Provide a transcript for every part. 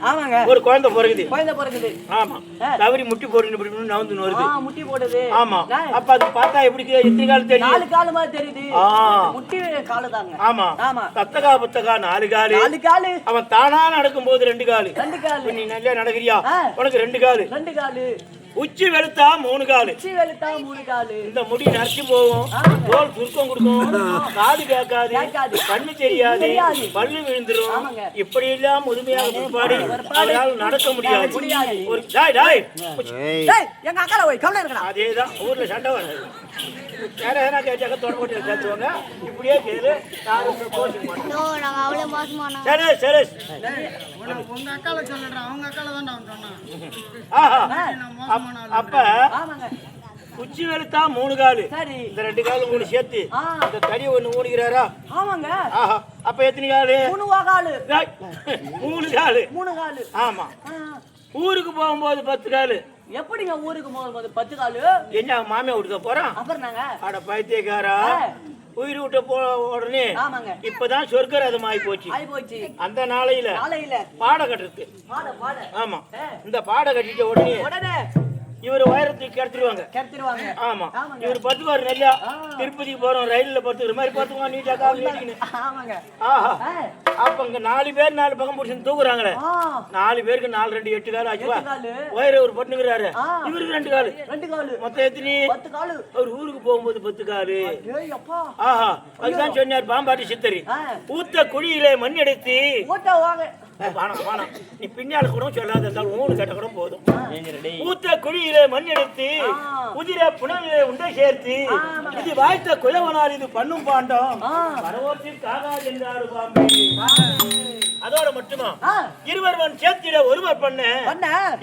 ஆமாங்க. ஒரு குழந்தை பிறகுது. ஆமா. தவறி முட்டி போட்டு நவுந்து வருது. முட்டி போடுது. ஆமா. அப்ப அது பார்த்தா எப்படி எத்தனை கால் தெரியும்? 4 கால் மாதிரி தெரியுது. முட்டி கால் தாங்க. ஆமா. தத்தகா புத்தகா 4 கால். 4 கால். அவன் தானா நடக்கும்போது 2 கால். 2 கால். நீ நல்லா நடக்கறியா? உனக்கு 2 கால். 2 கால். உச்சி வெளுத்தா 3 கால். உச்சி வெளுத்தா 3 கால். இந்த முடி நரைச்சு போகும். தோல் சுருக்கம் கொடுக்கும். காது கேட்காது. கண்ணு தெரியாது. பல்லு விழுந்துரும். இப்படி எல்லாம் முதுமையாக முற்பாடு அவரால் நடக்க முடியாது. ஒரு டாய் டாய் டேய் எங்க அக்கால போய் கவலை இருக்கடா. அதேதான் ஊர்ல சண்டை வராது. வேற எதனா கேட்டாக்க தொடர்பு பேசுவாங்க. இப்படியே கேளு. யாரும் கோச்சிக்க மாட்டாங்க. நாங்க அவ்வளவு மோசமானா. சரி சரி. உங்க அக்கால சொல்றேன். அவங்க அக்கால தான் நான் சொன்னேன். ஆஹா. அப்ப உச்சி வெளுத்தா 3 கால். சரி. இந்த 2 கால் 3 சேர்த்து இந்த தடி ஒண்ணு ஊடுகிறாரா? ஆமாங்க. ஆஹா. அப்ப எத்தனை கால்? 3 கால். 3 கால். 3 கால். ஆமா. ஊருக்கு போகும்போது 10 கால். எப்படிங்க ஊருக்கு போகும்போது 10 கால்? என்ன மாமியா விட்டுக்க போறான்? அப்புறம் நாங்க அட பைத்தியக்காரா. உயிர் விட்ட உடனே இப்பதான் சொர்க்கரதம் ஆகி போச்சு. அந்த நாளையில பாட கட்டுறது. ஆமா. இந்த பாட கட்டிட்ட உடனே இவர் உயரத்துக்கு கிடத்துருவாங்க. ஆமா. இவர் பத்துவாரு நல்லா. திருப்பதிக்கு போறோம் ரயில்ல பத்துக்கிற மாதிரி பத்துவா நீட்டா கால் நீட்டிக்கணும். ஆஹா. அப்ப இங்க 4 பேர் 4 பக்கம் பிடிச்சு தூக்குறாங்களே. 4 பேருக்கு 4 2 8 கால் ஆச்சுவா. உயர ஒரு பட்டுங்கிறாரு. இவருக்கு 2 கால். மொத்தம் எத்தனை? 10 கால். அவர் ஊருக்கு போகும்போது 10 கால். ஆஹா. அதுதான் சொன்னார் பாம்பாட்டி சித்தரி. ஊத்த குழியிலே மண் எடுத்து வானம் நீ பின்னால கூட சொல்லாத ஊனு கேட்ட கூட போதும். ஊத்த குழியிலே மண் எடுத்து உதிர புனலிலே உண்டை சேர்த்து இது வாய்த்த குயவனால் இது பண்ணும் பாண்டம் பரவோத்திற்கு ஆகாது என்றாரு பாம்பே. அதோட மட்டுமா இருவர்வன் சேர்த்திட ஒருவர் பண்ண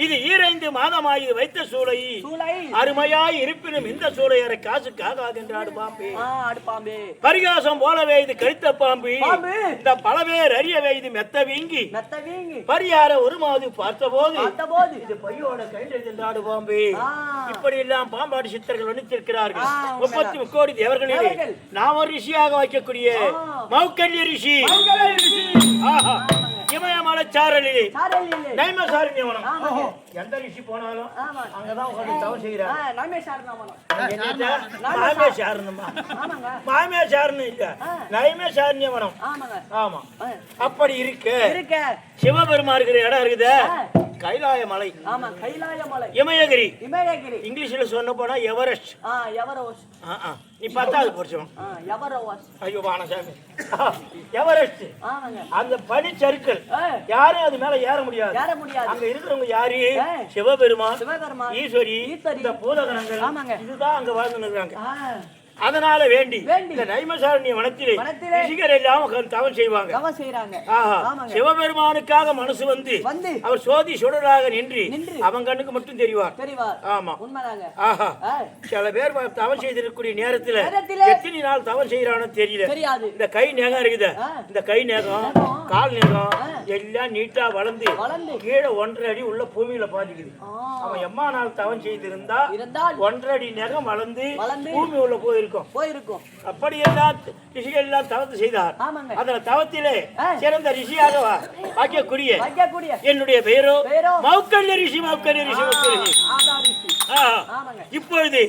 இது 2 மாதமாய் வைத்த சூளை அருமையாய் இருப்பினும் இந்த சூளை அரை காசுக்கு ஆகாது என்றாடு பாம்பே. பரிகாசம் போலவே இது கழித்த பாம்பு இந்த பலவேர் அறியவே இது மெத்த வீங்கி பரியார ஒரு மாது பார்த்தபோது இது பையோட கையில் என்றாடு பாம்பே. இப்படி எல்லாம் பாம்பாடி சித்தர்கள் வர்ணித்திருக்கிறார்கள். 30 கோடி தேவர்களிலே நாம் ஒரு ரிஷியாக வைக்கக்கூடிய மௌக்கல்ய ரிஷி. ஆஹா. இமயமலை சாரலிலே நைமசாரண்யவனம். எந்த ரிஷி போனாலும் அங்கதான் உட்கார்ந்து தவம் செய்யறாங்க. மாமேசாரணம் இல்ல நைமசாரண்யவனம். ஆமா. அப்படி இருக்க சிவபெருமா இருக்கிற இடம் இருக்குதே கைலாய மலை. இமயகிரி. இங்கிலீஷ்ல சொன்ன போனா எவரெஸ்ட். நீ 10வது படிச்சோம். ஐயோ வானசாமி. எவரெஸ்ட். அந்த பனிச்சறுக்கல் யாரும் அது மேல ஏற முடியாது. அங்க இருக்கிறவங்க யாரு? சிவபெருமான், ஈஸ்வரி, இந்த பூதகணங்கள். இதுதான் அங்க வாழ்ந்து இருக்காங்க. அதனால வேண்டி இந்த நைமசாரண்ய வனத்திலே ரிஷிகர் எல்லாம் தவம் செய்வாங்க. சிவபெருமானுக்காக மனசு வந்து அவர் சோதி சுடராக நின்று அவன் கண்ணுக்கு மட்டும் தெரிவார். ஆமா. ஆஹா. சில பேர் தவம் செய்திருக்கக்கூடிய நேரத்துல எத்தனை நாள் தவம் செய்யறானோ தெரியல. இந்த கை நேகம் இருக்குது. இந்த கை நேகம் கால் நேகம் எல்லாம் நீட்டா வளர்ந்து கீழே 1.5 அடி உள்ள பூமியில பாதிக்குது. அவன் எம்மா நாள் தவம் செய்திருந்தா 1.5 அடி நேகம் வளர்ந்து பூமி உள்ள போயிருக்கும். அப்படி எல்லாம் ரிஷிகள் எல்லாம் தவத்தை செய்தார். அந்த தவத்திலே சிறந்த ரிஷியாக வாக்கக்கூடிய என்னுடைய பெயரோ மௌக்கல்ய ரிஷி. இப்பொழுது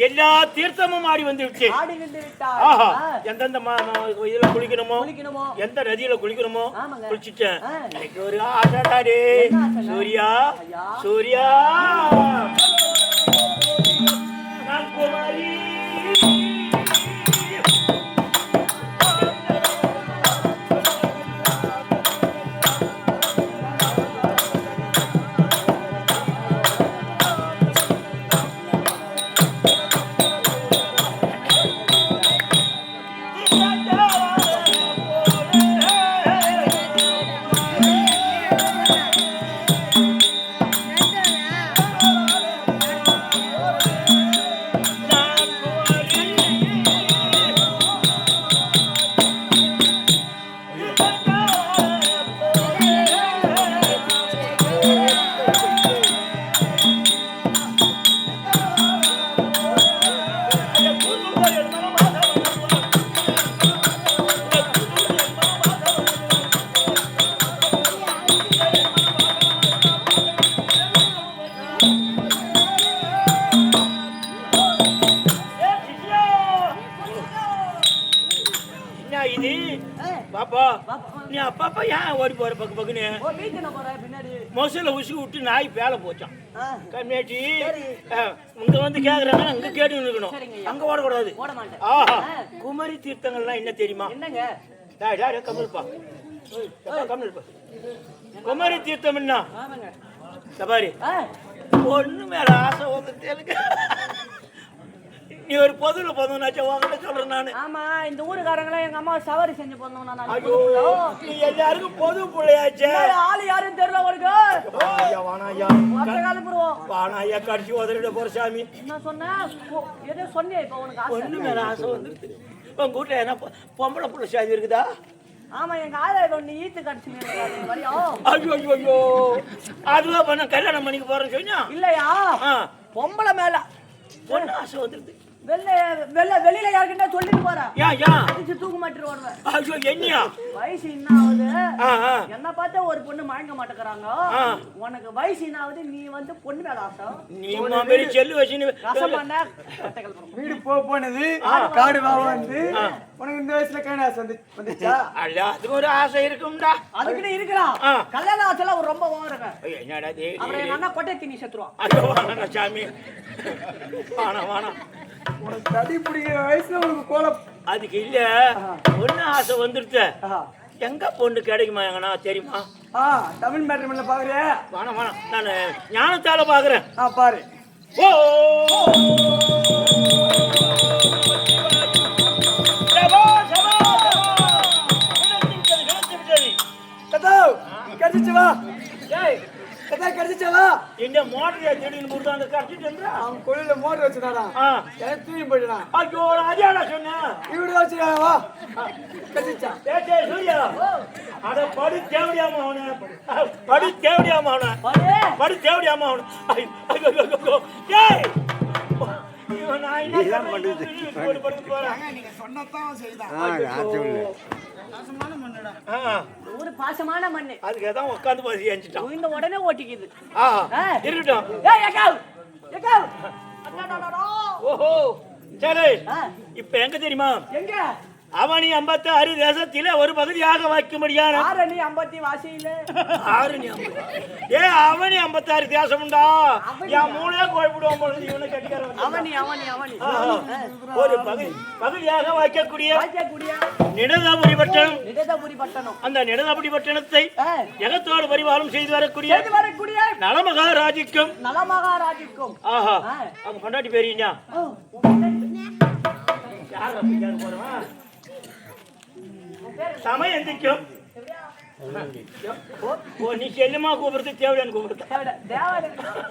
எல்லா தீர்த்தமும் ஆடி வந்து விட்டேன். எந்தெந்த இதுல குளிக்கணுமோ எந்த நதியில குளிக்கணுமோ குளிச்சுட்டேன். எனக்கு ஒரு ஆசைடாடே. சூர்யா சூர்யா நான் குமாரி. நீ அப்பப்ப ஏன் ஓடி போற பக்கு பக்குன்னு பின்னாடி மொசல உசி விட்டு நாய் பேல போச்சான் ஆ, கம்மியாச்சி சரி. இங்க வந்து கேக்குறாங்க அங்க கேட்டு இருக்கணும் சரிங்க. அங்க ஓடக்கூடாது ஓட மாட்டேன். ஆஹா ஆ. குமரி தீர்த்தங்கள்லாம் என்ன தெரியுமா என்னங்க டாய் டாய் கமல்ப்பா கமல்ப்பா குமரி தீர்த்தம் என்ன ஆமாங்க சபாரி ஆ, ஒண்ணு மேல ஆசை வந்து எனக்கு நீ ஒரு பொதுல போதும்னாச்சா உங்ககிட்ட சொல்றேன் நானு ஆமா இந்த ஊருக்காரங்களாம் எங்க அம்மா சவாரி செஞ்சு போனோம் ஐயோ நீ எல்லாருக்கும் பொது பிள்ளையாச்சே ஆளு யாரும் தெரியல உனக்கு ஐயா வானா ஐயா மொத்த காலம் போடுவோம் வானா ஐயா கடிச்சு உதறிட போற சாமி என்ன சொன்ன ஏதோ சொன்னியே இப்ப உனக்கு ஆசை ஒண்ணு மேல ஆசை வந்துருச்சு உங்க வீட்டுல என்ன பொம்பளை புள்ள சாதி இருக்குதா ஆமா எங்க ஆளு ஒண்ணு ஈத்து கடிச்சு வரையும் ஐயோ ஐயோ ஐயோ அதுவா பண்ண கல்யாணம் பண்ணிக்க போறேன்னு சொன்னா இல்லையா பொம்பளை மேல பொண்ணு ஆசை வந்துருது வெளியில யாருக்கிட்ட சொல்லிட்டு போறா ஏன் ஏன் அடிச்சு தூக்கு மாட்டிட்டு வருவேன் ஐயோ என்னையா வயசு என்ன ஆகுது ஆ என்ன பார்த்தா ஒரு பொண்ணு மயங்க மாட்டேங்கிறாங்க உனக்கு வயசு என்ன ஆகுது நீ வந்து பொண்ணு மேல ஆசை நீ மாமேரி செல்லு வச்சு ரசம் பண்ண வீடு போனது காடு வந்து உனக்கு இந்த வயசுல கேன ஆசை வந்துச்சா அதுக்கு ஒரு ஆசை இருக்கும்டா அதுக்கிட்ட இருக்கலாம் கல்யாண ஆசைலாம் அவர் ரொம்ப ஓவருங்க ஐயோ என்னடா டே அப்புறம் எங்க அண்ணா கொட்டை திணி செத்துருவான் ஐயோ வாணா சாமி வாணா உனக்கு தடி பிடிக்கிற வயசுல உனக்கு கோலம் அதுக்கு இல்ல ஒண்ணு ஆசை வந்துருச்சு எங்க பொண்ணு கிடைக்குமா எங்கண்ணா தெரியுமா தமிழ் மேட்ரிமோனில பாக்குறியா வாணா நான் ஞானத்தால பாக்குறேன் பாரு ஓ கடிச்சிச்சவா கதா கடிச்சிச்சவா இந்த மோட்டர் திடீர்னு போட்டு அந்த கடிச்சிட்டு அவன் கொள்ளையில மோட்டர் வச்சுட்டானா எனக்கு தூக்கி போயிட்டான் ஐயோ அதையாடா சொன்னேன் இவரு வச்சுட்டானா வா கடிச்சிச்சா டேய் சூர்யா அட படு தேவடியாமா அவனே படு தேவடியாமா அவனே படு தேவடியாமா அவனே ஐயோ டேய் இவன் நான் என்ன பண்ணுது போறேன் நீங்க சொன்னதான் செய்தான் பாசமான மண்ணுடா ஒரு பாசமான மண்ணு அதுக்கு தான் உட்கார்ந்து போய் ஏஞ்சிட்டான் இந்த உடனே ஓட்டிக்குது இருக்கட்டும் ஏய் எக்காவ் எக்காவ் அடடடடா ஓஹோ சரி இப்ப எங்க தெரியுமா எங்க அவனி 56 தேசத்திலே ஒரு பகுதியாக வைக்கும்படியான ஆரணி 50 வாசியில ஆரணி 50 அவனி 56 தேசம் உண்டா என் மூளையே கோய்விடுவோம் பொழுது இவனை கட்டிக்கார அவனி ஒரு பகுதியாக வைக்கக்கூடிய நிடதாபுரி பட்டணம் அந்த நிடதாபுரி பட்டணத்தை ஜெகத்தோடு பரிவாரம் செய்து வரக்கூடிய நலமகாராஜிக்கும் ஆஹா அவங்க கொண்டாடி பேரீங்க யார் அப்படி போறவன் சமயந்திக்கும் நீ செல்லுமா கூப்பிடுறது தேவையான்னு கூப்பிடுறது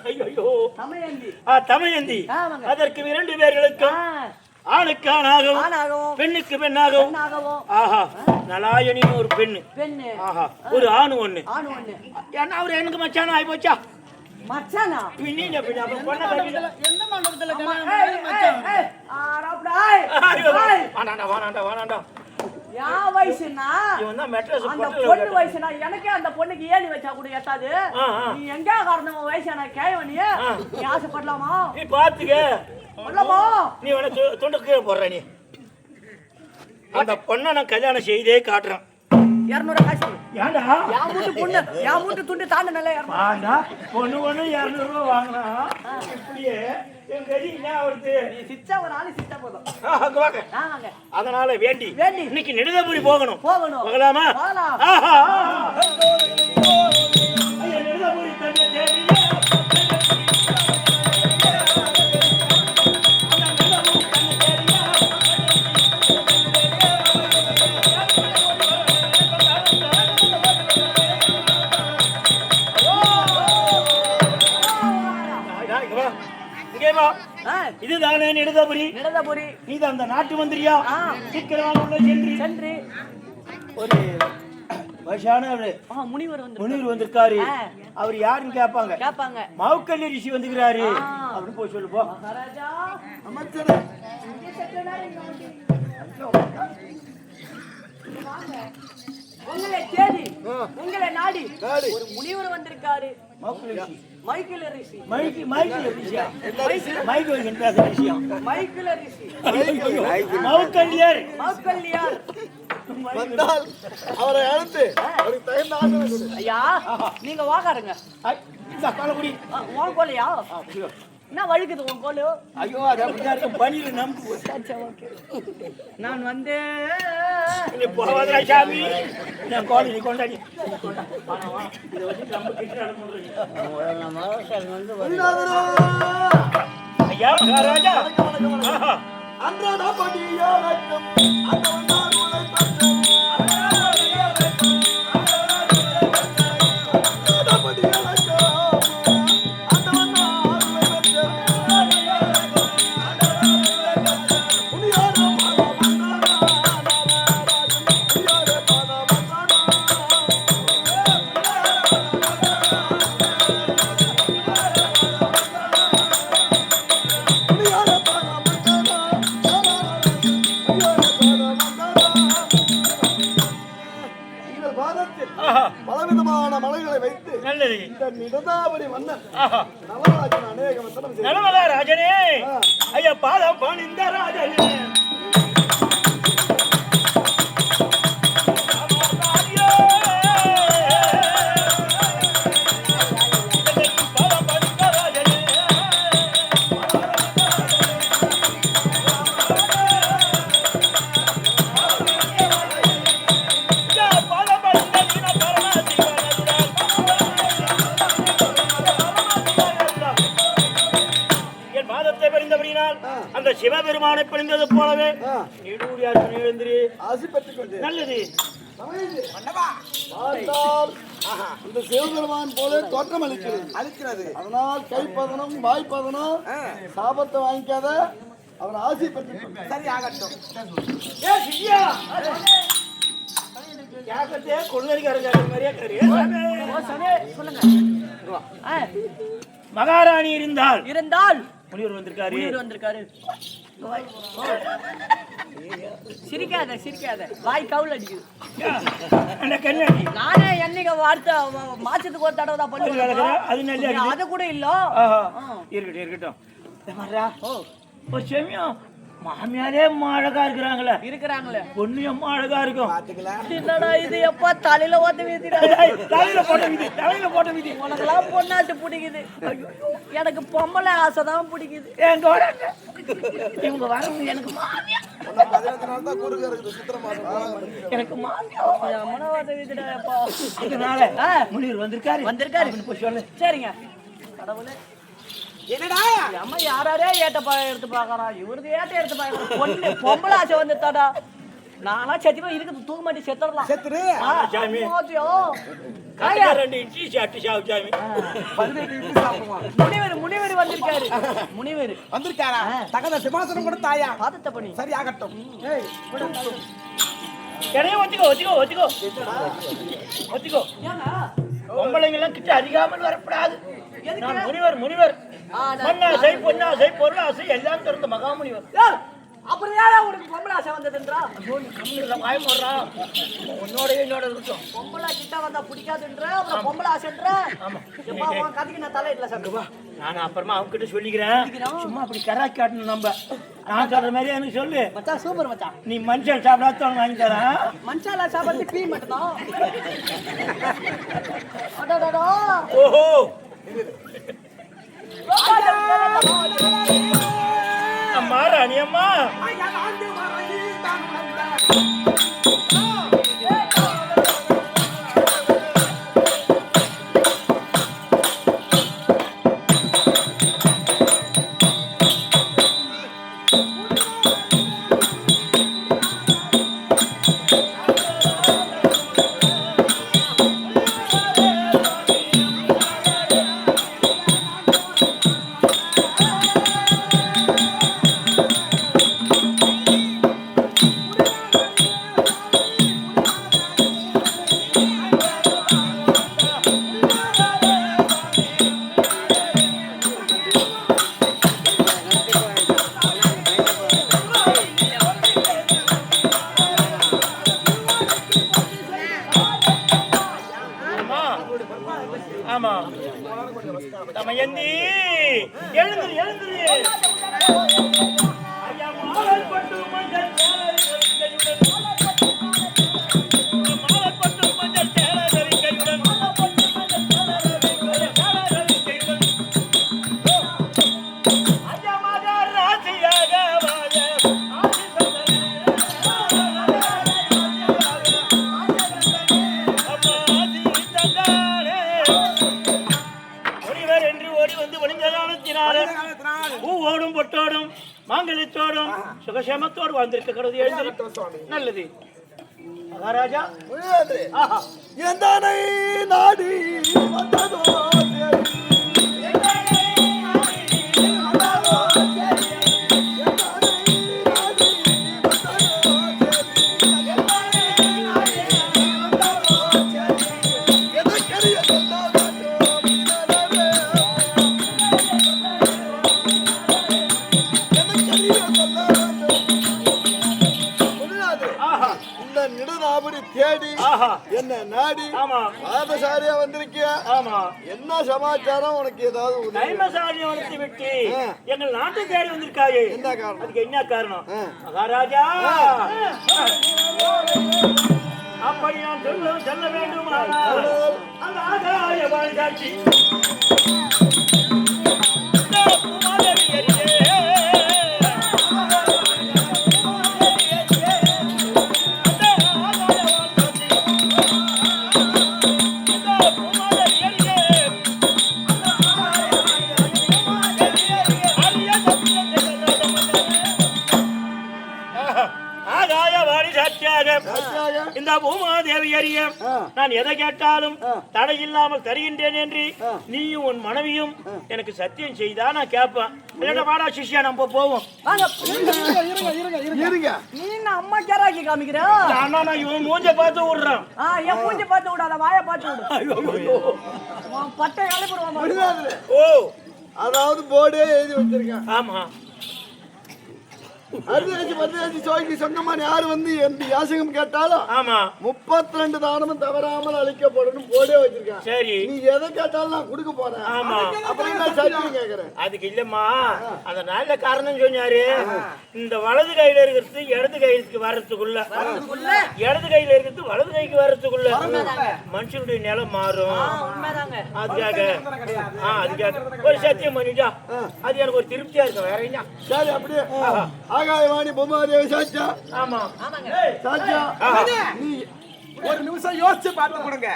ஐயோ தமயந்தி அதற்கு 2 பேர்களுக்கும் ஆணுக்கு ஆணாகவும் பெண்ணுக்கு பெண்ணாகவும் ஆஹா நலாயனின்னு ஒரு பெண்ணு ஆஹா ஒரு ஆணு ஒண்ணு ஏன்னா அவரு எனக்கு மச்சானா ஆகி போச்சா மச்சானா பின்ன அப்புறம் பொண்ணை கட்டில எந்த மண்டபத்துல வானாண்டா யா வயசுனா அந்த பொண்ணு வயசுனா எனக்கே அந்த பொண்ணுக்கு ஏணி வச்சா கூட எட்டாது நீ எங்க காரணம் வயசான கேவனிய நீ ஆசைப்படலாமா நீ பாத்துக்க பண்ணலாமா நீ வேணா துண்டுக்கு போடுற நீ அந்த பொண்ணை நான் கல்யாணம் செய்தே காட்டுறேன் 200 காசு ஏண்டா யா மூட்டு துண்டு தாண்ட நல்ல பொண்ணு 200 ரூபாய் வாங்கினா இப்படியே என் கதி என்ன வருது நீ சிச்சா ஒரு ஆளு சிச்சா போதும் அதனால வேண்டி இன்னைக்கு நெடுதபுரி போகணும் போகலாமா நெடுதபுரி தன்னை தேடி இதுதானே நெடுதபுரி நீ தான் அந்த நாட்டு மந்திரியா சீக்கிரமாக உள்ள சென்று ஒரு வயசானவரு முனிவர் வந்திருக்காரு அவர் யாருன்னு கேட்பாங்க மவுக்கல்லி ரிஷி வந்துக்கிறாரு அப்படின்னு போய் சொல்லு போ உங்களை தேடி உங்களை நாடி ஒரு முனிவர் வந்திருக்காரு. மைக்கேல் ரிஷி. மைக்கேல் ரிஷியா? மைக்கேல் என்ற ரிஷியா? மைக்கேல் ரிஷி. மௌக்கல்யார். மௌக்கல்யார் வந்தால் அவரை அழைத்து அவருக்கு தகுந்த ஆசனம் கொடு. ஐயா நீங்க வாகாருங்க. இந்த கோலகுடி உன் கோலையா? என்ன வழுக்குது உன் கோலு? ஐயோ அது அப்படிதான் இருக்கும். பணியில நம்பு. நான் வந்து போவாதா சாமி? நான் கோலி கொண்டாடி இதை வச்சு நம்ம கிட்ட ஐயா ராஜா அன்றாட படியாக்கும் அந்த வந்தார் உலை பற்று பலவிதமான மலைகளை வைத்து இந்த நிடதாவடி மன்னன் நலராஜன் அநேக வசனம் செய்தார். ராஜனே ஐயா பாதம் பணிந்த ராஜனே அந்த சிவபெருமானை பிடிந்தது போலவே எழுந்திரி ஆசி பெற்றுக் கொண்டு நல்லது. இந்த சிவபெருமான் போல தோற்றம் அளிக்கிறது. அதனால் கைப்பதனம் வாய்ப்பதனம் சாபத்தை வாங்கிக்காத அவன் ஆசி பெற்றுக் சரி ஆகட்டும். மகாராணி இருந்தால் முனிவர் வந்திருக்காரு. சிரிக்காத வாய் கவுல் அடிக்குது. நானே என்னைக்கு வார்த்தை மாசத்துக்கு ஒரு தடவை தான் பண்ணுவேன். அது கூட இல்ல. இருக்கட்டும். ஒரு சமயம் மாமியாரே அழகா இருக்கிறாங்களே பொண்ணும் அழகா இருக்கும். என்னடா இது எப்பா தலையில ஓட்ட வீதி தலையில போட்ட வீதி உனக்கெல்லாம் பொண்ணாட்டு பிடிக்குது. எனக்கு பொம்பளை ஆசைதான் பிடிக்குது. இவங்க வரவங்க எனக்கு எனக்கு முனிவர் வந்திருக்காரு. சரிங்க கடவுளே என்னடா அம்மா யாரே ஏட்ட எடுத்து பாக்குறா. இவருது ஏட்ட எடுத்து பாக்குறா. பொண்ணு பொம்பளை ஆசை வந்துட்டாடா. நானா சத்தியமா இருக்குது தூக்க மாட்டி செத்துடலாம். முனிவர் வந்திருக்காரு. முனிவர் வந்திருக்காரா? தகுந்த சிம்மாசனம் கூட தாயா பாதத்தை பண்ணி சரி ஆகட்டும். பொம்பளைங்க எல்லாம் கிட்ட அதிகாமல் வரப்படாது. முனிவர் மண்ணாசை பொன்னாசை பொருளாசை எல்லாம் திறந்த மகாமுனிவர். அப்புறம் யாரா உனக்கு பொம்பளை ஆசை வந்ததுன்றா? வாயம் வர்றான். உன்னோட இருக்கும் பொம்பளை கிட்ட வந்தா பிடிக்காதுன்ற அப்புறம் பொம்பளை ஆசைன்ற. கதைக்கு நான் தலையிடல சாப்பிடுவா. நான் அப்புறமா அவங்க கிட்ட சொல்லிக்கிறேன். சும்மா அப்படி கராக்கி காட்டணும். நம்ம நான் சொல்ற மாதிரி எனக்கு சொல்லு மச்சான். சூப்பர் மச்சான். நீ மனுஷன் சாப்பிடாத வாங்கி தரேன். மனுஷால சாப்பிடுறது பீ மட்டும்தான். ஓஹோ அம்மா ராணி அம்மா தமயந்தி எழுந்துரு எழுந்துரு ஐயா மாலர் பட்டு மஞ்சள் பூவோடும் பொட்டோடும் மாங்கல்யத்தோடும் சுகசேமத்தோடு வந்திருக்க கடவுள் எழுந்திருக்க நல்லது மகாராஜா எந்தனை நாடி வந்ததோ தேடி என்ன நாடி பாதசாரியா வந்திருக்கியா? என்ன சமாச்சாரம்? உனக்கு ஏதாவது தைமசாரியை வளர்த்து விட்டு எங்கள் நாட்டை தேடி வந்திருக்காயே, என்ன காரணம்? அதுக்கு என்ன காரணம் மகாராஜா? அப்படி நான் சொல்ல வேண்டுமானால் அந்த ஆகாய வாழ்ச்சி இந்த பூமாதேவி அறிய நான் எதை கேட்டாலும் தடை இல்லாமல் தருகின்றேன் என்று நீயும் உன் மனைவியும் எனக்கு சத்தியம் செய்தா நான் கேட்பேன். இல்லைன்னா வாடா சிஷ்யா நம்ம போவோம். அம்மா கேராக்கி காமிக்கிறேன். நான் இவன் மூஞ்ச பார்த்து விடுறான். என் மூஞ்ச பார்த்து விடாத, வாய பார்த்து விடு. பட்டை அழைப்படுவான். ஓ, அதாவது போர்டே எழுதி வச்சிருக்கேன். ஆமா, சொன்னமான யாரு வந்து எந்த யாசகம் கேட்டாலும் ஆமா 32 தானமும் தவறாமல் அளிக்கப்படணும் போடே வச்சிருக்கேன். சரி, நீ எதை கேட்டாலும் நான் கொடுக்க போறேன். ஆமா, அப்புறம் நான் சத்தியம் கேக்குறேன். அதுக்கு இல்லம்மா, அந்த நல்ல காரணம் சொன்னாரு. இந்த வலது கையில இருக்கிறது இடது கைக்கு வர்றதுக்குள்ள, இடது கையில இருக்கிறது வலது கைக்கு வர்றதுக்குள்ள மனுஷனுடைய நிலம் மாறும். அதுக்காக ஒரு சத்தியம் பண்ணிட்டா அது எனக்கு ஒரு திருப்தியா இருக்கும். வேற என்ன? சரி, அப்படியே ஆகாயவாணி பொம்மாதேவி சாட்சியா? ஆமா, சாட்சியா? நீ ஒரு நிமிஷம் யோசிச்சு பார்த்து கொடுங்க.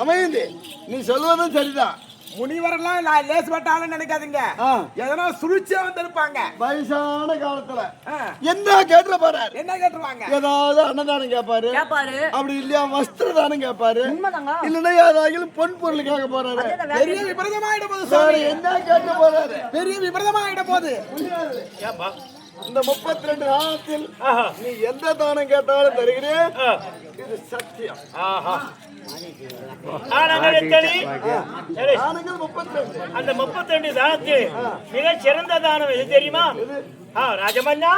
அமைந்து நீ சொல்வதும் சரிதான். முனிவரெல்லாம் நான் லேசுபட்டாலும் நினைக்காதீங்க, எதனா சுழிச்சே வந்திருப்பாங்க. வயசான காலத்துல என்ன கேட்டு போறாரு? என்ன கேட்டுருவாங்க? ஏதாவது அன்னதானம் கேட்பாரு, அப்படி இல்லையா வஸ்திர தானம் கேட்பாரு, இல்லைன்னா ஏதாச்சும் பொன் பொருளுக்காக போறாரு. பெரிய விபரீதமாயிட போது. என்ன கேட்டு போறாரு? பெரிய விபரீதமாயிட போது. இந்த 32 தானத்தில் நீ எந்த தானம் கேட்டாலும் தருகிறேன். இது சத்தியம். அந்த 32 தானத்தில் மிக சிறந்த தானம் எது தெரியுமா ராஜமன்னா?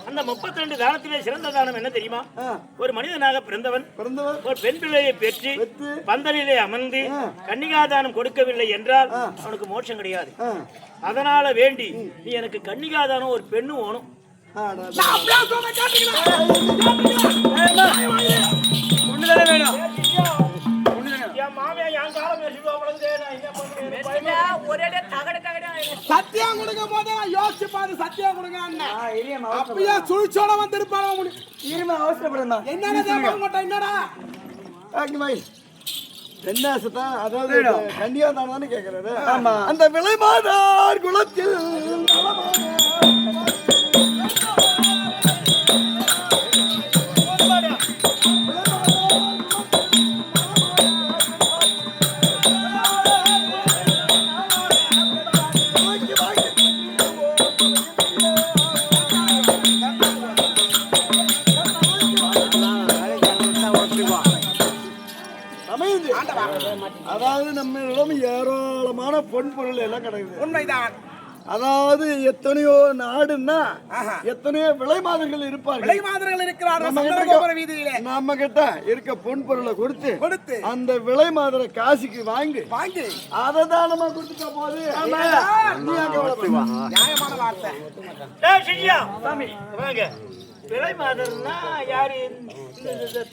அந்த 32 தானத்திலே சிறந்த தானம் என்ன தெரியுமா? ஒரு மனிதனாக பிறந்தவன் ஒரு பெண் பிள்ளையை பெற்று பந்தலிலே அமர்ந்து கன்னிகாதானம் கொடுக்கவில்லை என்றால் அவனுக்கு மோட்சம் கிடையாது. அதனால வேண்டி நீ எனக்கு கன்னிகாதானம் ஒரு பெண்ணு வேணும். சத்தியம் கொடுக்கும் போது யோசிச்சு பாரு. சத்தியம் கொடுங்க அப்பயே சுழிச்சோட வந்திருப்பாங்க. என்னடா தென்னாசத்தான், அதாவது கன்னியாதானம் தானே கேட்கிறாரு. அந்த விலைமாதார் குலத்தில் அதாவது நம்மளிடம் ஏராளமான பொன் பொருள் எல்லாம் கிடைக்குது. உண்மைதான். அதாவது எத்தனையோ நாடுன்னா எத்தனையோ விலை மாதர்கள் இருப்பார்கள். விலை மாதர்கள் இருக்கிறார்கள். நம்ம கிட்ட இருக்க பொன் பொருளை கொடுத்து அந்த விலை மாதரை காசுக்கு வாங்கி அதை தானமா கொடுத்துட்டா போது. நியாயமான வார்த்தை. விலை மாதம்னா யாரு?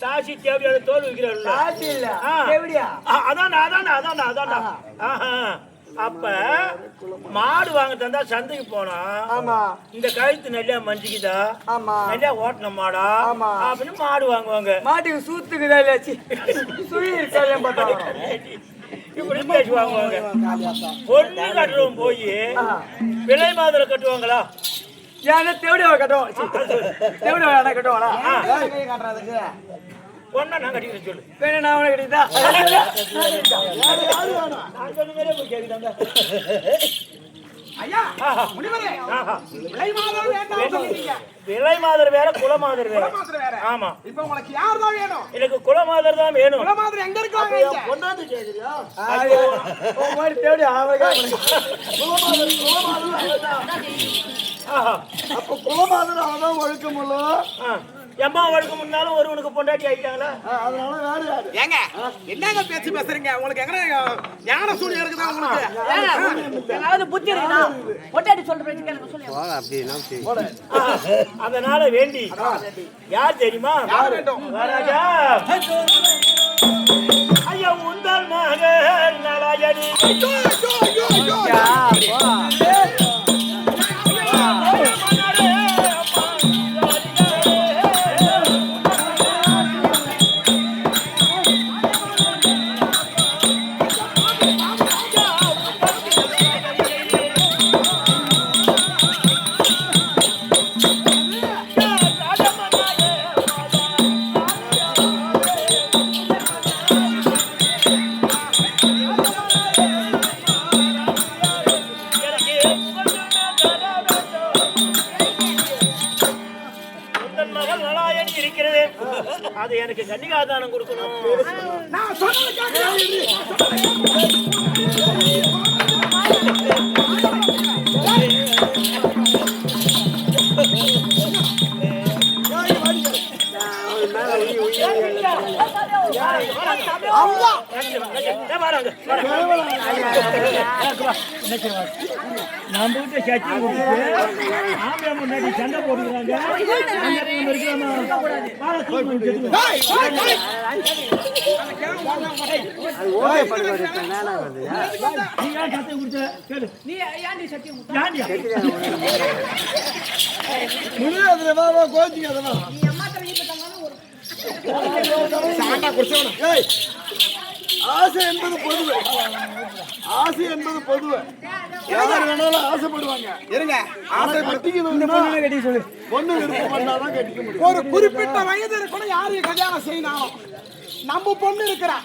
தாசி தேவையான தோல் வைக்கிறாள். அதான் அப்ப மாடு வாங்க தந்தா சந்தைக்கு போனா இந்த கழுத்து நல்லா மஞ்சிக்குதா, நல்லா ஓட்டன மாடா அப்படின்னு மாடு வாங்குவாங்க. மாட்டுக்கு சூத்துக்குதா இல்ல இப்படி பேசி வாங்குவாங்க. பொண்ணு கட்டுறவங்க போய் விலை மாதிரி கட்டுவாங்களா? ஏன்னா தேவடியா கட்டுவோம், தேவடியா கட்டுவாங்களா? பொண்ணா நான் கட்டிக்கிறேன் சொல்லு. வேணும் நான் அவனை கட்டிட்டா விலை மாதர் வேற குல மாதர் வேற. ஆமா, இப்ப உங்களுக்கு யார் தான் வேணும்? எனக்கு குல மாதர் தான் வேணும். குல மாதர் எங்க இருக்காங்க? பொண்டாட்டி கேக்குறியா? தேவடியா அப்ப குலமாதர் அவதான் ஒழுக்கமுள்ள எம்மா வழக்கு முன்னாலும் ஒருவனுக்கு பொண்டாட்டி ஆயிட்டாங்களா? அதனால வேற யாரு? ஏங்க என்னங்க பேச்சு பேசுறீங்க? உங்களுக்கு எங்க ஞான சூழ்நிலை இருக்குதா உங்களுக்கு? ஏதாவது புத்தி இருக்குதா? பொட்டாட்டி சொல்ற பேச்சு கேளுங்க சொல்லுங்க. அதனால வேண்டி யார் தெரியுமா? ராஜா ஐயா உந்தால் மகன் நலாயடி. அது எனக்கு கன்னிகாதானம் கொடுக்கணும். நான் சொன்னது நம்ம கிட்ட சட்டி ஆம்பளை முன்னாடி சண்டை போடுறாங்க. ஆசை என்பது பொதுவு. ஆசை என்பது பொதுவு. யார் வேணாலும் ஆசைப்படுவாங்க. இருங்க. ஆசை கட்டிக்கணும்னா கட்டி சொல்லு. பொண்ணு விருப்பம் பண்ணாதான் கட்டிக்க முடியும். ஒரு குறிப்பிட்ட வயது இருக்கணும். யாரையும் கல்யாணம் செய்யணும். நம்ம பொண்ணு இருக்கிறா,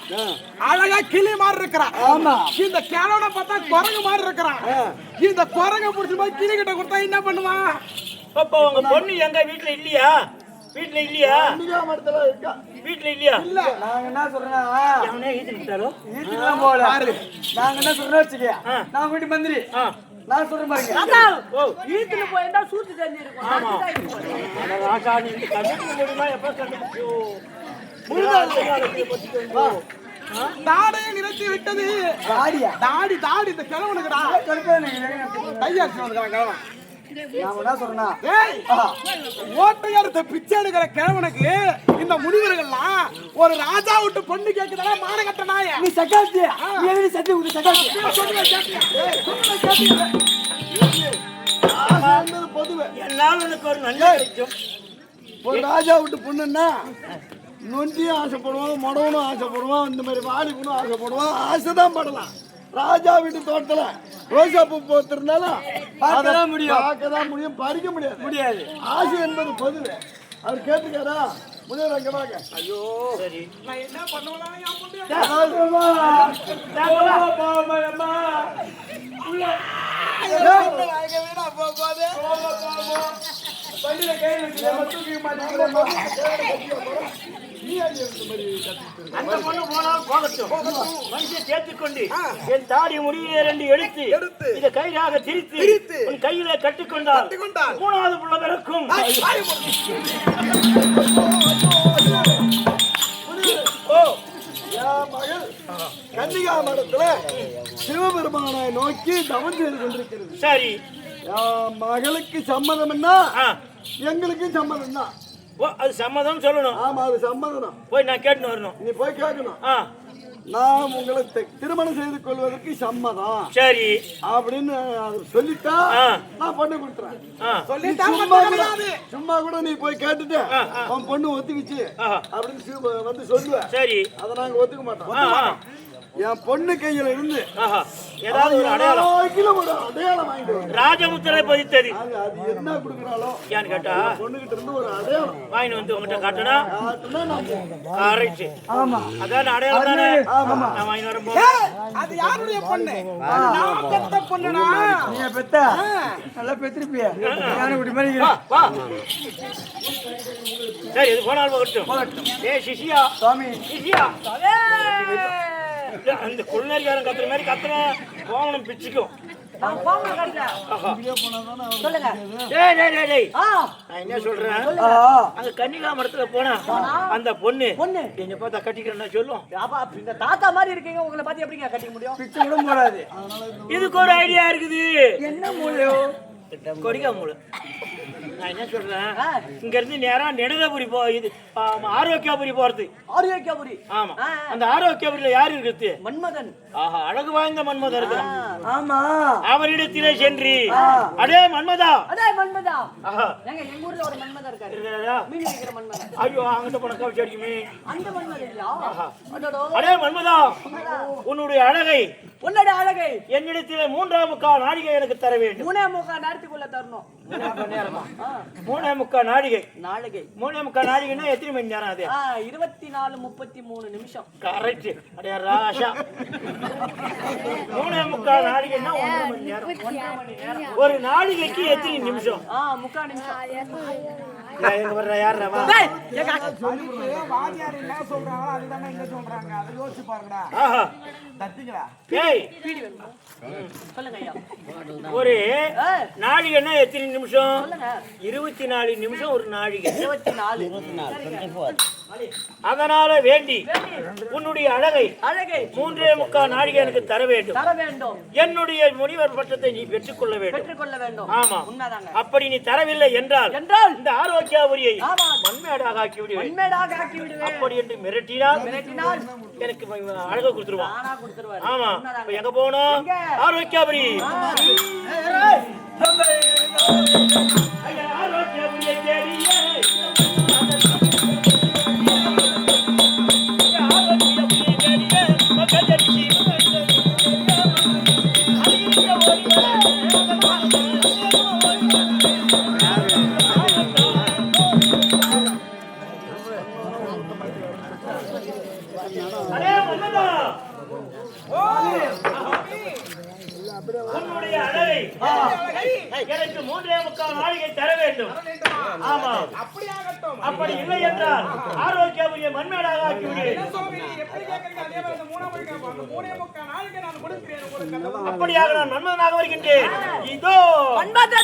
அழகா கிளி மாதிரி இருக்கிறா. ஆமா. இந்த கேளோட பார்த்தா குரங்கு மாதிரி இருக்கிறா. இந்த குரங்க புடிச்சு போய் கிளி கிட்ட கொடுத்தா என்ன பண்ணுவான்? அப்ப உங்க பொண்ணு எங்க வீட்டுல இல்லையா? வீட்டுல இல்லையா? இருக்கா? வீட்டுல இல்லையா? இல்ல. நாங்க என்ன சொல்றோம், அவனே ஈத்துக்கிட்டாரோ? வீட்டுக்குலாம் போல. நாங்க என்ன சொல்றோம் வச்சுக்க, நான் வீட்டு மந்திரி நான் சொல்றேன் பாருங்க. வீட்டுல போயிருந்தா சூத்து தண்ணி இருக்கும். ராஜா நீங்க கண்டுபிடிக்க முடியுமா? எப்ப கண்டுபிடிச்சோம்? தாடையை நிறுத்தி விட்டது. தாடியா? தாடி தாடி இந்த கிழவனுக்குடா. கையாச்சு வந்துக்கிறான் கிழவன். நான் என்ன சொல்றேன்னா, ஓட்டையறுத்த பிச்சை எடுக்கிற கிழவனுக்கு இந்த முனிவர்கள்லாம் ஒரு ராஜா விட்டு பொண்ணு கேட்குதா? மான கட்ட நாய நீ சக்காத்தி நீ சத்தி விட்டு சக்காத்தி பொதுவே என்னால் உனக்கு ஒரு நல்ல கிடைக்கும். ஒரு ராஜா விட்டு பொண்ணுன்னா நொண்டியும் ஆசைப்படுவான், மொடவனும் ஆசைப்படுவான், இந்த மாதிரி வாலிபனும் ஆசைப்படுவான். ஆசைதான் படலாம். ராஜா வீட்டு தோட்டத்துல ரோஜா பூ போத்திருந்தாலும் பார்க்கதான் முடியும், பறிக்க முடியாது. ஆசை என்பது பொதுவே. அவர் கேட்டுக்காரா? முனிவர் அங்க வாங்க. ஐயோ சரி, நான் என்ன பண்ணுவேன்? நீ அடி இந்த மாதிரி கத்துக்கிட்டு அந்த பொண்ணு போனால் போகட்டும். மனுஷன் சேர்த்துக்கொண்டு என் தாடி முடியை 2 எடுத்து இதை கையாக திரித்து உன் கையில கட்டிக்கொண்டால் 3வது புள்ள பிறக்கும். மகள் கன்னிகா மடத்துல சிவபெருமானை நோக்கி தவம் செய்து கொண்டிருக்கிறது. சரி, மகளுக்கு சம்மதம் என்ன? எங்களுக்கு சம்மதம் தான். அது சம்மதம் சொல்லணும். ஆமா, அது சம்மதம். போய் நான் கேட்டுன்னு வரணும். நீ போய் கேட்கணும். நான் உங்களை திருமணம் செய்து கொள்வதற்கு சம்மதம் சரி அப்படின்னு சொல்லிட்டா நான் பொண்ணு கொடுத்துறேன். சும்மா கூட நீ போய் கேட்டுட்டு அவன் பொண்ணு ஒத்துக்கிச்சு அப்படின்னு வந்து சொல்லுவேன். சரி, அதை நாங்க ஒத்துக்க மாட்டோம். என் பொண்ணு கையில இருந்து ஏதாவது ஒரு அடையாளம் வாங்கிட்டு ராஜமுத்திரை பதித்தது. அது என்ன கொடுக்குறாலும் ஏன்னு கேட்டா பொண்ணுகிட்ட இருந்து ஒரு அடையாளம் வாங்கி வந்து உங்ககிட்ட காட்டணும். ஆமா, அதான் அடையாளம் தானே. நான் வாங்கி வரும்போது அது யாருடைய பொண்ணு? நான் பெத்த பொண்ணுடா. நீ பெத்தா நல்லா பெத்திருப்பிய. யானை குட்டி மாதிரி வா. சரி, இது போனால் போகட்டும். சிஷியா சுவாமி, சிஷியா அந்த குள்ளநரிக்காரன் கத்துற மாதிரி கத்துறேன். போகணும் பிச்சுக்கும். என்ன சொல்றேன், அங்க கன்னிகா மடத்துல போனா அந்த பொண்ணு என்ன பார்த்தா கட்டிக்கிறேன்னா சொல்லும். இந்த தாத்தா மாதிரி இருக்கீங்க, உங்களை பார்த்து எப்படிங்க கட்டிக்க முடியும்? பிச்சை கூட போடாது. இதுக்கு ஒரு ஐடியா இருக்குது. என்ன மூலியம்? கொடிக்கா மூளை. நான் என்ன சொல்றேன், இங்க இருந்து நேரா நெடுதபுரி இது ஆரோக்கியபுரி போறது. ஆரோக்கியபுரி? ஆமா. அந்த ஆரோக்கியபுரியில யாரு இருக்குது? மன்மதன். ஆஹா, அழகு வாய்ந்த மன்மதன் இருக்கிறான். ஆமா, அவரிடத்திலே சென்று அடே மன்மதா. எங்க ஊர்ல ஒரு மன்மதன் இருக்காரு. மீன் வைக்கிற மன்மதன். ஐயோ, அங்கிட்ட போன கவிச்சு அடிக்குமே. அந்த மன்மதன் இல்ல. அடே மன்மதா, உன்னுடைய அழகை என்னிடத்திலே 3/4 நாழிகை எனக்கு தர வேண்டும். 3/4 நேரத்துக்குள்ள தரணும். 3/4 நாழிகை. 3/4 நாழிகைன்னா எத்தனை மணி நேரம்? அது 24:33 நிமிஷம். கரெக்ட். அடே ராஷா, 3/4 நாழிகைன்னா 1 மணி நேரம். ஒரு நாழிகைக்கு எத்தனை நிமிஷம்? 3/4 நிமிஷம். எங்க வர்ற யாரா? வாதியார் என்ன சொல்றாங்களோ அதுதானே இங்க சொல்றாங்க. அதை யோசிச்சு பாருங்கடா. தட்டிங்களா? ஏய், சொல்லுங்க ஐயா. ஒரு நாழிகைன்னா எத்தனை நிமிஷம்? 24 நிமிஷம் ஒரு நாழிகை. 24. அதனால வேண்டி உன்னுடைய அழகை 3/4 நாழிகை எனக்கு தர வேண்டும். என்னுடைய முனிவர் பட்டத்தை நீ பெற்றுக்கொள்ள வேண்டும். ஆமா, அப்படி நீ தரவில்லை என்றால் இந்த ஆரோக்கியாபுரியை மண்மேடாக ஆக்கி விடுவேன். அப்படி என்று மிரட்டினால் எனக்கு அழகை கொடுத்துருவான். ஆமா, எங்க போனோம்? ஆரோக்கியாபுரி. ஆரோக்கியாபுரியை தேடியே உன்னுடைய அழகை எனக்கு 3/4 நாழிகை தர வேண்டும். ஆமா, அப்படி இல்லை என்றால் ஆரோக்கியாபுரியை மண்மேடாக ஆக்கி விடுவேன். அப்படியாக நான் மன்மதனாக வருகின்றேன். இதோ நான் பார்த்தேன்.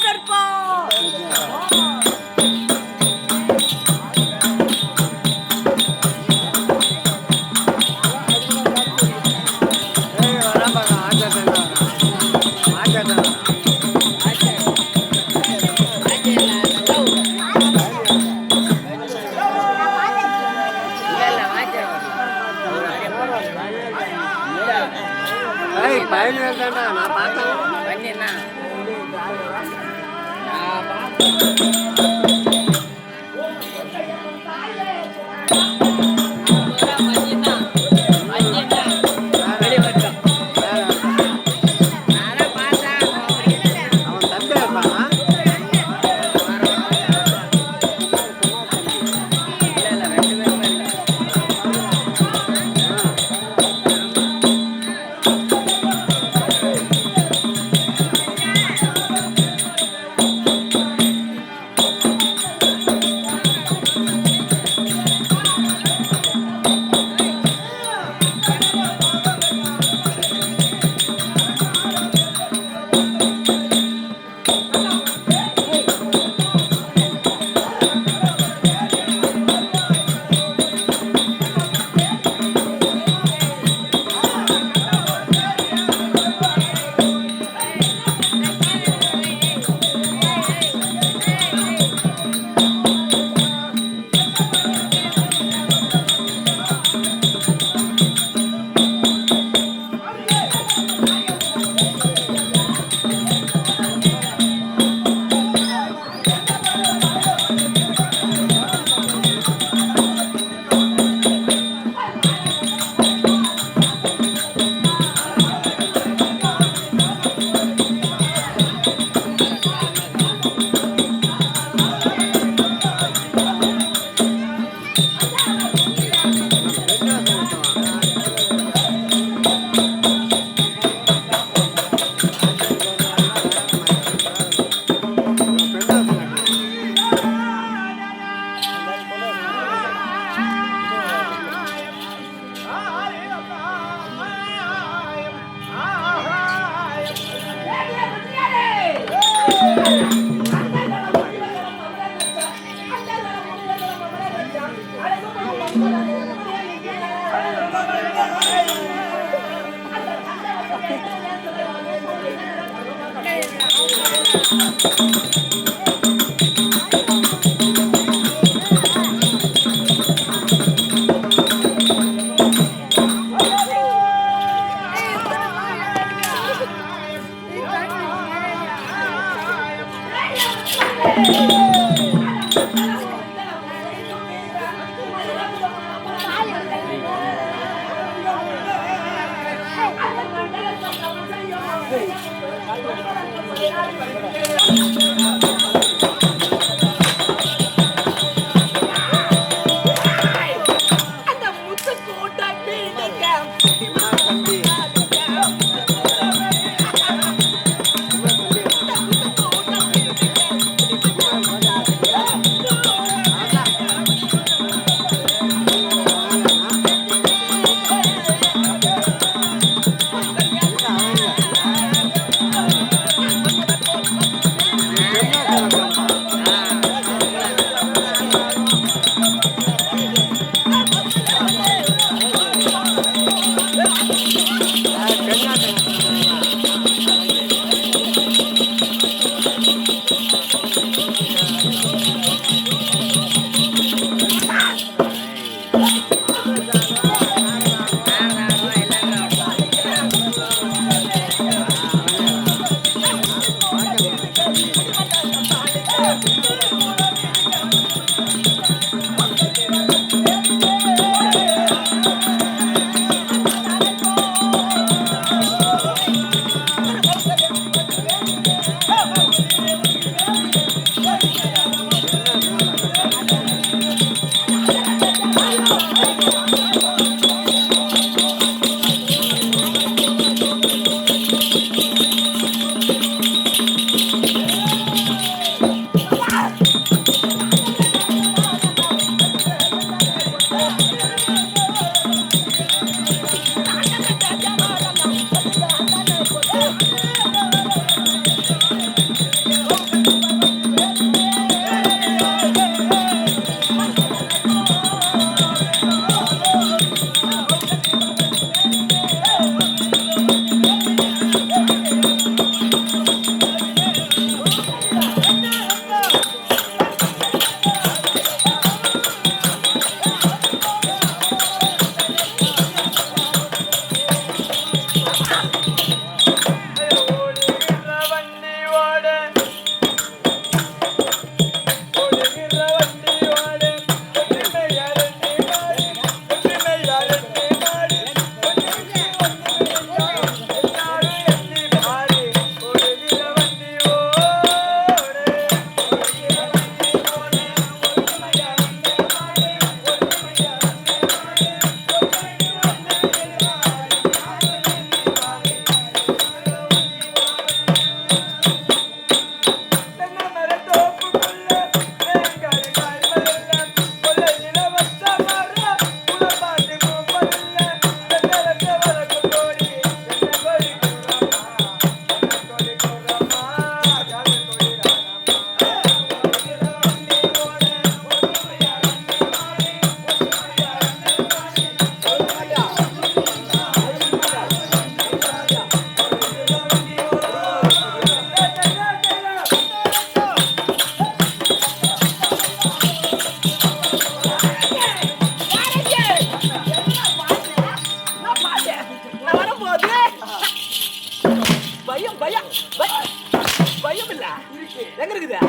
எங்க இருக்குது?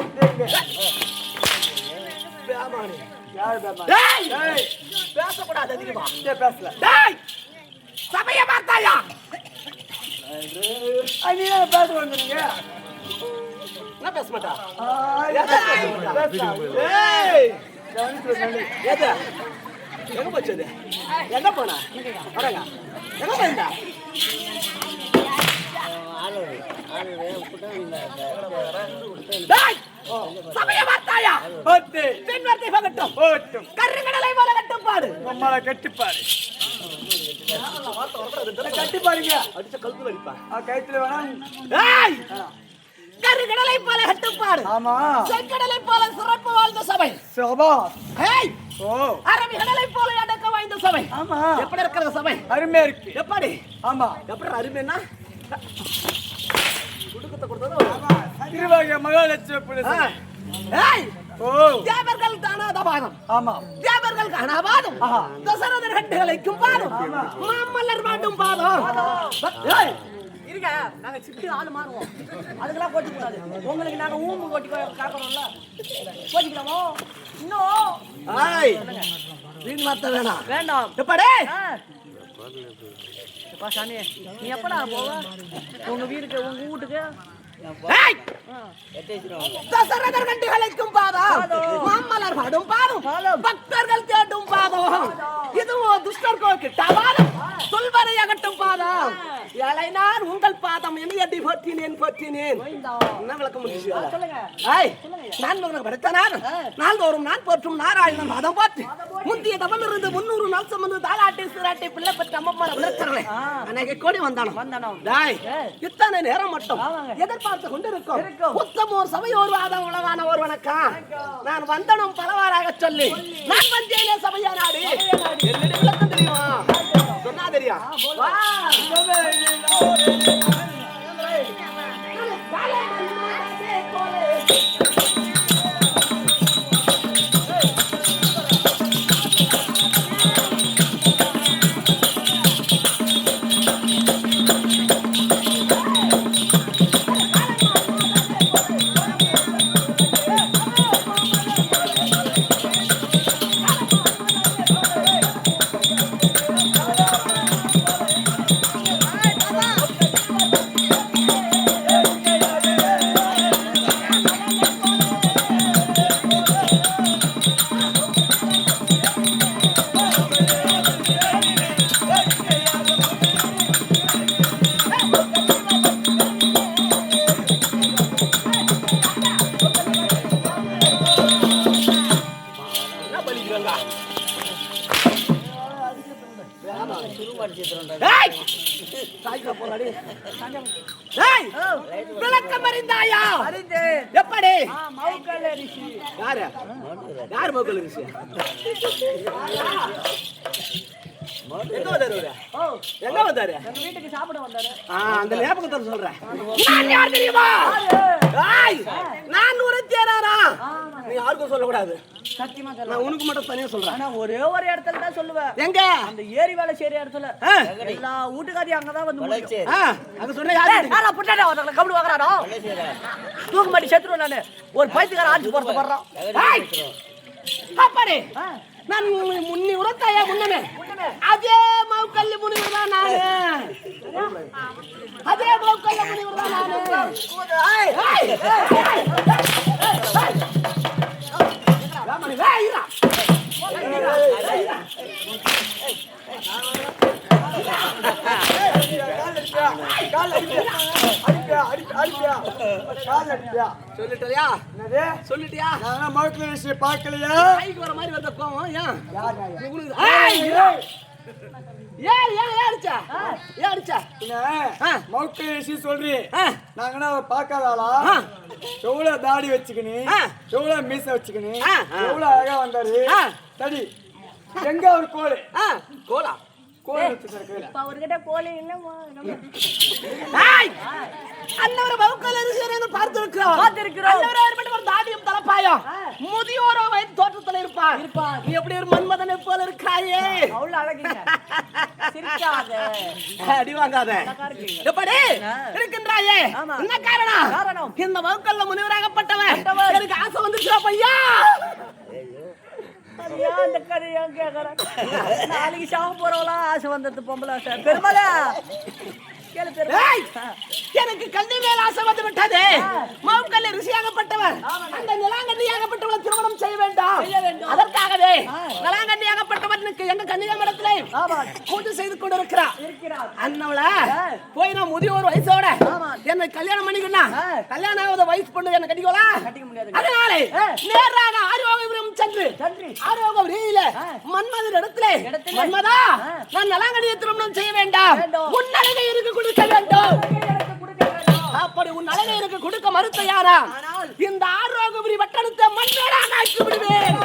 பேசக்கூடாது அதிகமா. பேசல. சபைய பார்த்தாயா? பேச வந்துருங்க. என்ன பேச மாட்டா? எங்க போச்சது? எங்க போனா? எங்க போயிருந்தா? சமய வார்த்தாயா பெண் வார்த்தை பகட்டும் கருங்கடலை போல கட்டுப்பாடு நம்மள கட்டுப்பாடு கட்டுப்பாடுங்க அடிச்ச கழுத்து வலிப்பா கைத்துல வேணாம் கருகடலை போல கட்டுப்பாடு, ஆமா செங்கடலை போல சிறப்பு வாழ்ந்த சபை, சபா ஏய் ஓ அரபிகடலை போல அடக்க வாய்ந்த சபை. ஆமா எப்படி இருக்கிற சபை? அருமையா இருக்கு. எப்படி? ஆமா எப்படி அருமைன்னா குடுக்கத்தை கொடுத்தது திருவாகிய மகாலட்சுமி புலிஸ். ஏய் ஓ தேவர்கள் தானாத பாதம், ஆமா தேவர்கள் காணாபாதம், தசரதர் கட்டுகளைக்கும் பாதம், மாமல்லர் மாட்டும் பாதம். ஏய் இருங்க, நாங்க சிட்டு ஆளு மாறுவோம், அதுக்கெல்லாம் போட்டி கூடாது. உங்களுக்கு நாங்க ஊம்பு கொட்டி காக்கிறோம்ல, போட்டிக்கிறோமோ இன்னும். ஏய் வீண் மாத்த வேணாம், வேண்டாம். எப்படே எப்பா சாமி, நீ எப்படா போவ உங்க வீட்டுக்கு, உங்க வீட்டுக்கு? தசரதர் கண்டுகளுக்கும் பாதம், மாமல்லர் பாடும் பாதம், பக்தர்கள் தேடும் பாதம், இதுவும் துஷ்டர்கோ கிட்ட பாதம், சொல்வரை அகட்டும் பாதம். ஏழை நான் உங்கள் பாதம் என்று எட்டி போற்றினேன் போற்றினேன். என்ன விளக்கம் முடிச்சு? நான் உனக்கு படைத்தனார், நாள்தோறும் நான் போற்றும் நாராயணன் பாதம் போற்று. முந்திய தவம் இருந்து 300 நாள் சம்பந்த தாளாட்டி சிராட்டி பிள்ளை பெற்ற அம்மம்மார விளக்கறே அன்னைக்கு கோடி வந்தானோ. இத்தனை நேரம் மட்டும் எதிர்பார்த்து கொண்டிருக்கும் உத்தமோர் சபையோர் வாதம் உலகான ஒரு வணக்கம். நான் வந்தனும் பரவாறாக சொல்லி நான் வந்தேனே சபையா நாடு. என்னுடைய விளக்கம் தெரியுமா? சொன்னா தெரியும். விளக்கம் அறிந்தாயா? எப்படி? யாரு யார் மௌக்கல் ரிஷி? எங்க வந்தாரு? எங்க வந்தாரு? வீட்டுக்கு சாப்பிட வந்தாரு. அந்த ஞாபகத்தை சொல்றேன். நான் யார் தெரியுமா? நான் ஒரு தேராரா. நீ யாருக்கும் சொல்லக்கூடாது. சத்தியமா சொல்ல. நான் உனக்கு மட்டும் தனியா சொல்றேன். ஆனா ஒரே ஒரு இடத்துல தான் சொல்லுவேன். எங்க? அந்த ஏரி வேலை செய்யற இடத்துல. எல்லா வீட்டுக்காரி அங்கதான் வந்து முடியும். அங்க சொன்ன யாரு? யாரா புட்டாடா அவங்கள கபடி வாங்குறானோ? தூக்கு மாட்டி செத்துறேன் நானு. ஒரு பைத்தியக்கார ஆட்சி போறது போறோம். பாப்பாடே. நான் முன்னி உரத்தாயா முன்னமே. அதே மௌக்கல்ல முனிவர் தான் நானு. அதே மௌக்கல்ல முனிவர் தான் நானு. ஏய் ஏய் ராமனே ஏய் இரா. சொல்லிட்டியா? சொல்லிட்டியா? நான் மௌக்கல் ரிஷி பார்க்கலையா? கைக்கு வர மாதிரி வந்த கோவம் மௌக்கல் ரிஷி சொல்றீ நாங்கன்னா பார்க்காதாளா? எவ்வளவு தாடி வச்சுக்கினு, எவ்வளவு மீச வச்சுக்கினு, எவ்வளவு அழகா வந்தாரு. சரி எங்க ஒரு கோழி? கோலா கோழி வச்சிருக்காரு. அவர்கிட்ட கோலி இல்லம்மா. அன்னவர மௌக்கல் ரிஷியை பார்த்திருக்கிறோம். அன்னவர மட்டும் ஒரு தாடியும் தலப்பாயம் முதியோரோ வயது தோற்றத்துல இருப்பார். நீ எப்படி ஒரு மன்மதனை போல இருக்காயே. அவ்வளவு அழகுங்க. சிரிக்காத, அடி வாங்காத. எப்படி இருக்கின்றாயே? என்ன காரணம்? இந்த மௌக்கல்ல முனிவராகப்பட்டவன் எனக்கு ஆசை வந்துச்சுடா பையா. அந்த கதையா கேக்குறேன். நாளைக்கு சாவு போறவளா ஆசை வந்தது பொம்பளை பெருமள எனக்கு கண்ணி மேல் ஆசை வந்து விட்டது. மௌக்கல்ல ரிஷியாகப்பட்டவர் அந்த நிலாங்கண்ணியாகப்பட்டவளை திருமணம் செய்ய வேண்டாம். அதற்காகவே நிலாங்கண்ணியாகப்பட்டவனுக்கு எங்க கன்னியாமடத்திலே பூஜை செய்து கொண்டிருக்கிறார். அண்ணவள போய் நான் முதியோர் வயசோட என்னை கல்யாணம் பண்ணிக்கணும்னா கல்யாணம் ஆகாத வயசு பொண்ணு என்ன கட்டிக்க முடியாது. அதனால நேராக ஆரோக்கியம் சென்று ஆரோக்கியம் மன்மதன் இடத்திலே மன்மதா நான் நிலாங்கண்ணியை திருமணம் செய்ய வேண்டாம். உன்னழகை இருக்கு கொடுக்க வேண்டும். அப்படி உன் அழகை எனக்கு கொடுக்க மறுத்தையாரா இந்த ஆரோக்கியபுரி வட்டணத்தை மண்ணோட ஆக்கி விடுவேன்.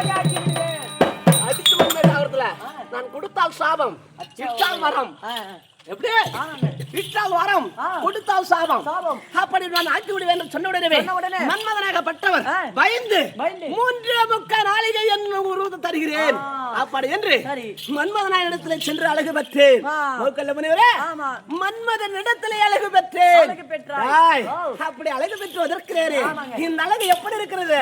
அடித்து வந்ததுல நான் கொடுத்தால் சாபம், இட்டால் வரம். எப்படி இட்டால் வரம், கொடுத்தால் சாபம். அப்படி நான் ஆக்கி விடுவேன் சொன்ன உடனே மன்மதனாகப்பட்டவர் பயந்து 3.25 நாளிகை என்ன உருவத்தை தருகிறேன் அப்படி என்று மன்மதனாக இடத்துல சென்று அழகு பெற்றேன். மன்மதன் இடத்திலே அழகு பெற்றேன். அப்படி அழகு பெற்று வதற்கிறேன். இந்த அழகு எப்படி இருக்கிறது?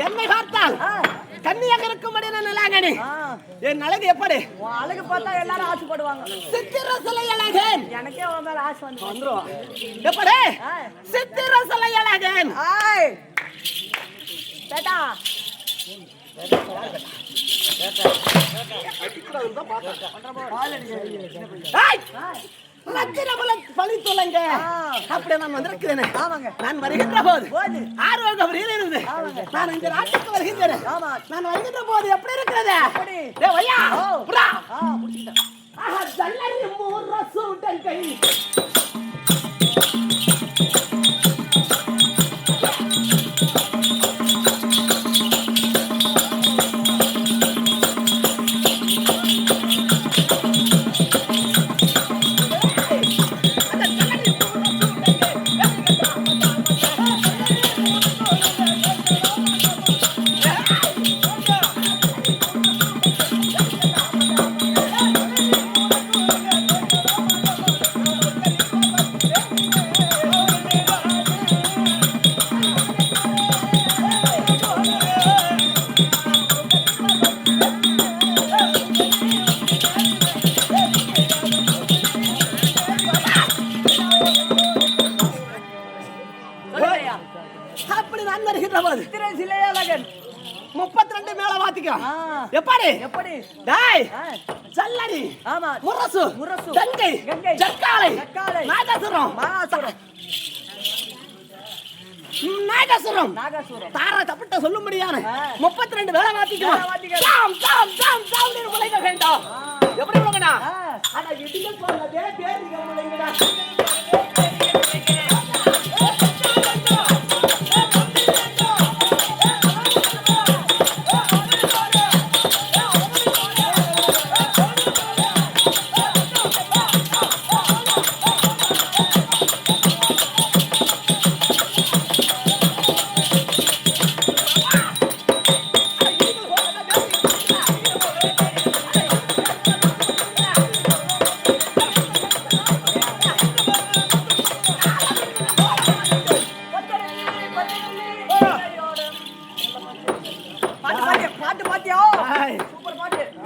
என்னை பார்த்தால் கன்னியாக இருக்கும்படி நிலாங்கனி என் அழகு எப்படி? அழகு பார்த்தா எல்லாரும் ஆசைப்படுவாங்க. சித்திரசலை அழகன் எனக்கே உன் மேல ஆசை வந்துரும். எப்படி? சித்திரசலை அழகன். பேட்டா பழித்துள்ளங்க அப்படி நான் வந்திருக்கிறேன். நான் வருகின்ற போது ஆரோக்கியம் இருந்து நான் இந்த நாட்டுக்கு வருகின்றேன். நான் வருகின்ற போது எப்படி இருக்கிறது? அப்படி நான் வருகின்ற போது 32 மேல வாத்திக்கோ. எப்படி? எப்படி? டேய் சல்லடி, முரசு, கங்கை, ஜக்காலை, நாகசுரம், நாகசுரம் தார தப்பிட்ட சொல்லும்படியான 32 வேலை வாத்திக்கோ. சாம் சாம் சாம் சாம் முளைக்க வேண்டாம். எப்படி முளைக்கடா? அட இடிங்க போறதே பேரிங்க முளைங்கடா.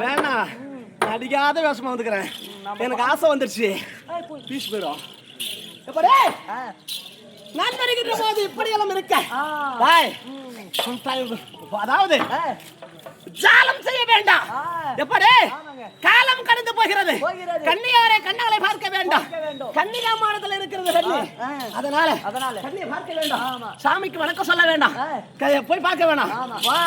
வேணாம், நடிக்காத வேஷமா வந்துக்கிறேன். எனக்கு ஆசை வந்துருச்சு. பீஸ் போயிடும். எப்படி நான் வருகின்ற போது இப்படி எல்லாம் இருக்க? அதாவது ஜாலம் செய்ய வேண்டாம். எப்படி? காலம் கடந்து போகிறது. கன்னியாரை கண்ணாலை பார்க்க வேண்டாம். கன்னிகாமானத்தில் இருக்கிறது கண்ணி. அதனால கண்ணியை பார்க்க வேண்டாம். சாமிக்கு வணக்கம் சொல்ல வேண்டாம். போய் பார்க்க வேண்டாம். வா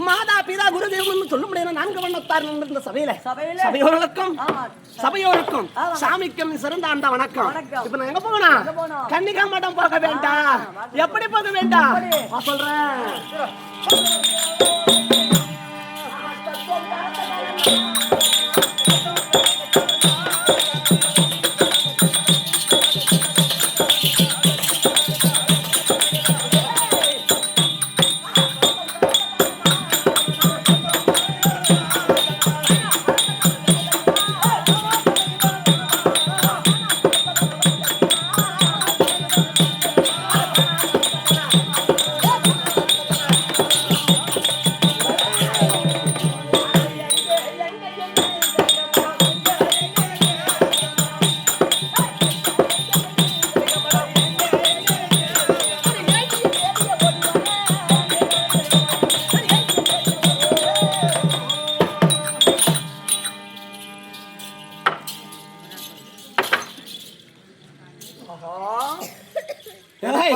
மாதா பிதா குரு தெய்வம்னு சொல்ல முடியாது. 4 வண்ணத்தார் இந்த சபையில சபையோருக்கும் சபையோருக்கும் சாமிக்கும் சிறந்த அந்த வணக்கம். இப்ப நான் எங்க போகணும்? கன்னிகா மடம் போக வேண்டாம். எப்படி போக வேண்டாம் நான் சொல்றேன்.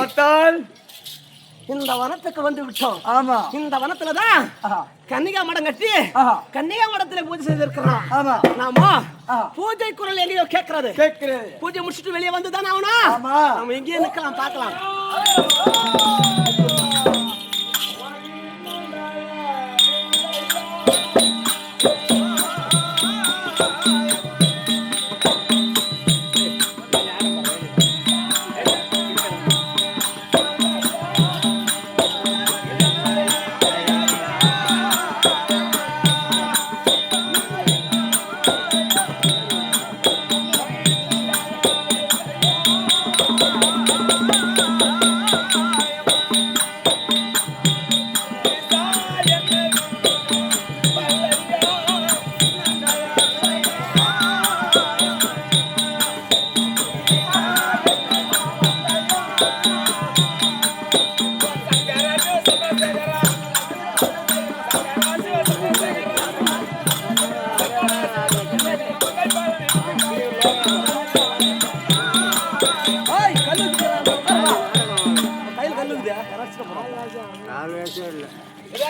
பார்த்தால் இந்த வனத்துக்கு வந்து விட்டோம். ஆமா இந்த வனத்துலதான் கன்னிகா மடம் கட்டி கன்னிகா மடத்துல பூஜை செய்திருக்கிறோம். ஆமா நாம பூஜை குரல் எங்கேயோ கேட்கறது. கேட்கிறேன். பூஜை முடிச்சுட்டு வெளியே வந்து தானே ஆகணும். ஆமா நம்ம எங்கேயே நிக்கலாம், பார்க்கலாம்.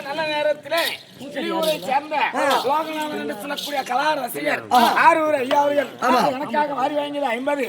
நல்ல நேரத்துல ஊரை சேர்ந்த லோகநாதன் என்று சொல்லக்கூடிய கலா ரசிகர் 6 ஐயா அவர்கள் எனக்காக வாரி வாங்கியது 50